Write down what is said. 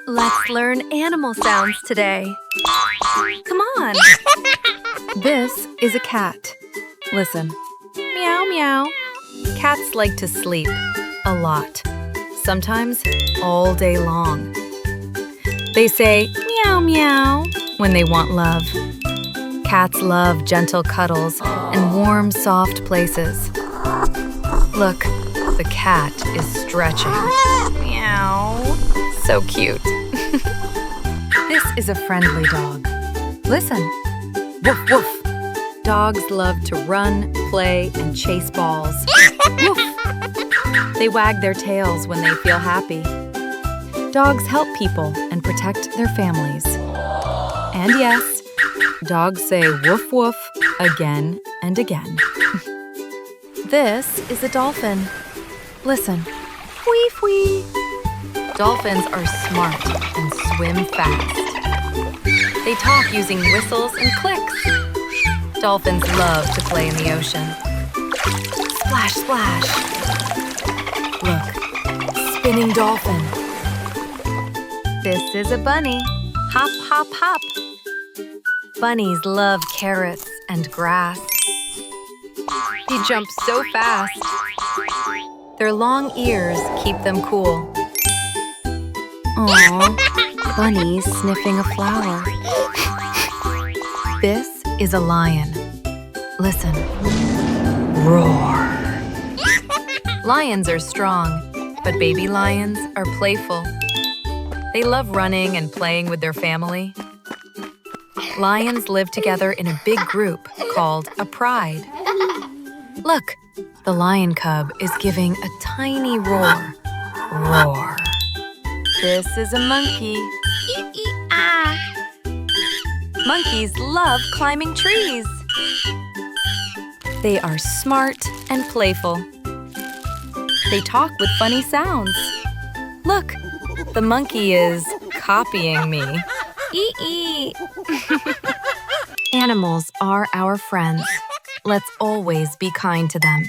Let's learn animal sounds today. Come on. This is a cat. Listen. Meow, meow. Cats like to sleep a lot. Sometimes all day long. They say meow, meow when they want love. Cats love gentle cuddles and warm, soft places. Look, the cat is stretching. Meow. So cute. This is a friendly dog. Listen. Woof, woof. Dogs love to run, play, and chase balls. Woof. They wag their tails when they feel happy. Dogs help people and protect their families. And yes, dogs say woof woof again and again. This is a dolphin. Listen. Fwee-fwee. Dolphins are smart and swim fast. They talk using whistles and clicks. Dolphins love to play in the ocean. Splash, splash. Look, spinning dolphin. This is a bunny. Hop, hop, hop. Bunnies love carrots and grass. They jump so fast. Their long ears keep them cool. Aww, bunnies sniffing a flower. This is a lion. Listen. Roar. Lions are strong, but baby lions are playful. They love running and playing with their family. Lions live together in a big group called a pride. Look, the lion cub is giving a tiny roar. Roar. This is a monkey. Eee-eee-ah. Monkeys love climbing trees. They are smart and playful. They talk with funny sounds. Look, the monkey is copying me. Eee-ee. Animals are our friends. Let's always be kind to them.